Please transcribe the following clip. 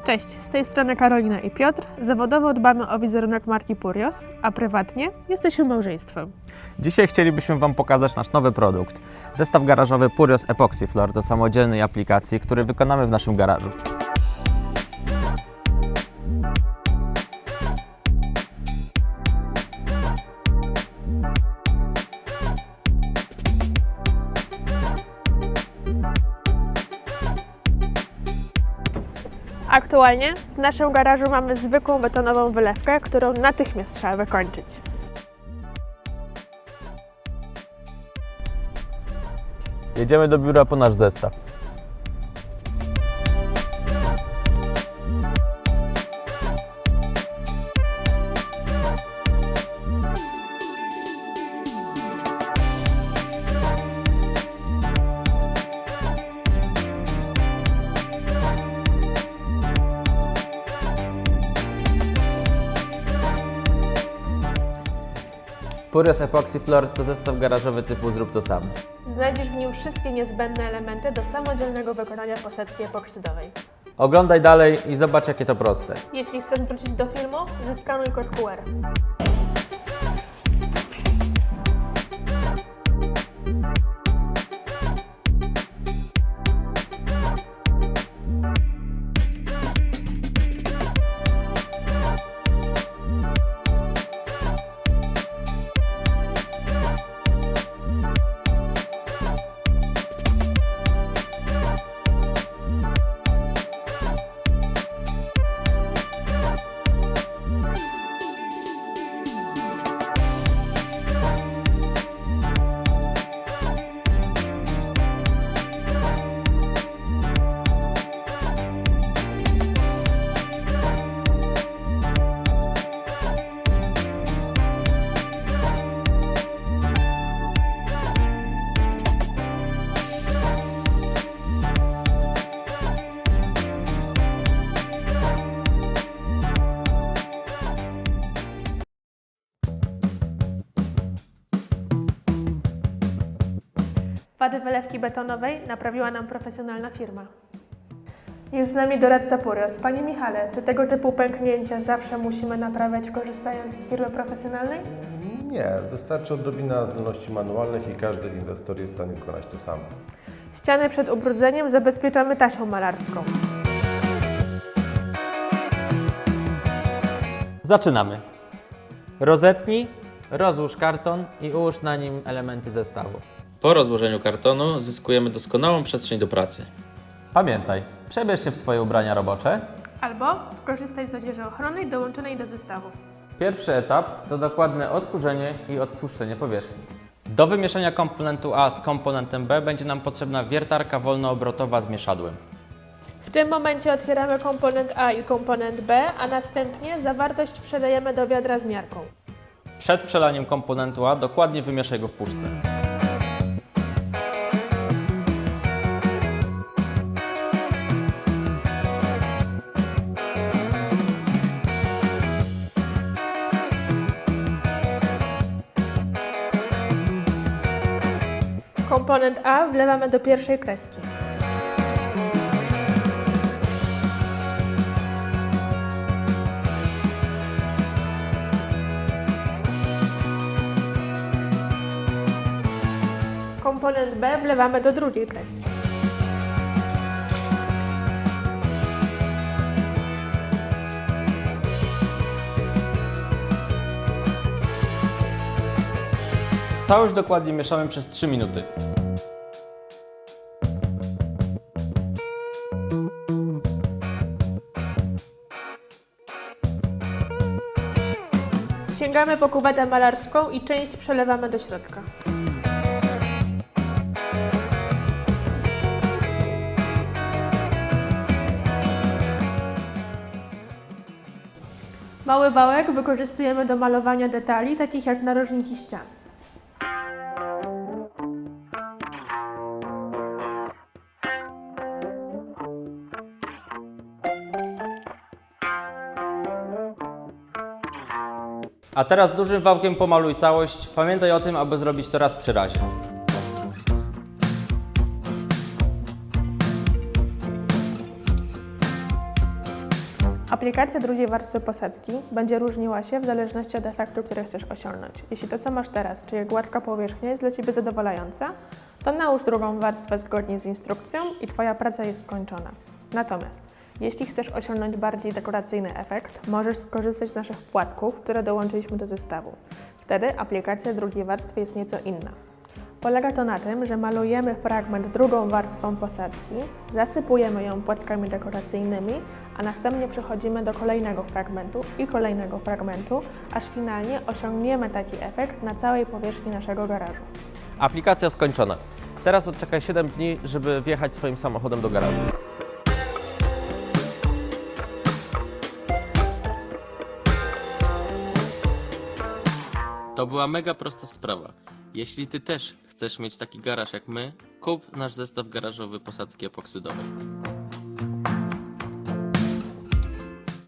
Cześć, z tej strony Karolina i Piotr. Zawodowo dbamy o wizerunek marki Purios, a prywatnie jesteśmy małżeństwem. Dzisiaj chcielibyśmy Wam pokazać nasz nowy produkt. Zestaw garażowy Purios Epoxy Floor do samodzielnej aplikacji, który wykonamy w naszym garażu. Aktualnie w naszym garażu mamy zwykłą betonową wylewkę, którą natychmiast trzeba wykończyć. Jedziemy do biura po nasz zestaw. Purios Epoxy Floor to zestaw garażowy typu zrób to sam. Znajdziesz w nim wszystkie niezbędne elementy do samodzielnego wykonania posadzki epoksydowej. Oglądaj dalej i zobacz, jakie to proste. Jeśli chcesz wrócić do filmu, zeskanuj kod QR. Wady wylewki betonowej naprawiła nam profesjonalna firma. Jest z nami doradca Purios. Panie Michale, czy tego typu pęknięcia zawsze musimy naprawiać, korzystając z firmy profesjonalnej? Nie, wystarczy odrobina zdolności manualnych i każdy inwestor jest w stanie wykonać to samo. Ściany przed ubrudzeniem zabezpieczamy taśmą malarską. Zaczynamy. Rozetnij, rozłóż karton i ułóż na nim elementy zestawu. Po rozłożeniu kartonu zyskujemy doskonałą przestrzeń do pracy. Pamiętaj, przebierz się w swoje ubrania robocze. Albo skorzystaj z odzieży ochronnej dołączonej do zestawu. Pierwszy etap to dokładne odkurzenie i odtłuszczenie powierzchni. Do wymieszania komponentu A z komponentem B będzie nam potrzebna wiertarka wolnoobrotowa z mieszadłem. W tym momencie otwieramy komponent A i komponent B, a następnie zawartość przelejemy do wiadra z miarką. Przed przelaniem komponentu A dokładnie wymieszaj go w puszce. Komponent A wlewamy do pierwszej kreski. Komponent B wlewamy do drugiej kreski. Całość dokładnie mieszamy przez 3 minuty. Sięgamy po kuwetę malarską i część przelewamy do środka. Mały wałek wykorzystujemy do malowania detali, takich jak narożniki ścian. A teraz dużym wałkiem pomaluj całość. Pamiętaj o tym, aby zrobić to raz przy razie. Aplikacja drugiej warstwy posadzki będzie różniła się w zależności od efektu, który chcesz osiągnąć. Jeśli to, co masz teraz, czyli gładka powierzchnia, jest dla Ciebie zadowalająca, to nałóż drugą warstwę zgodnie z instrukcją i Twoja praca jest skończona. Natomiast jeśli chcesz osiągnąć bardziej dekoracyjny efekt, możesz skorzystać z naszych płatków, które dołączyliśmy do zestawu. Wtedy aplikacja drugiej warstwy jest nieco inna. Polega to na tym, że malujemy fragment drugą warstwą posadzki, zasypujemy ją płatkami dekoracyjnymi, a następnie przechodzimy do kolejnego fragmentu, aż finalnie osiągniemy taki efekt na całej powierzchni naszego garażu. Aplikacja skończona. Teraz odczekaj 7 dni, żeby wjechać swoim samochodem do garażu. To była mega prosta sprawa. Jeśli Ty też chcesz mieć taki garaż jak my, kup nasz zestaw garażowy posadzki epoksydowej.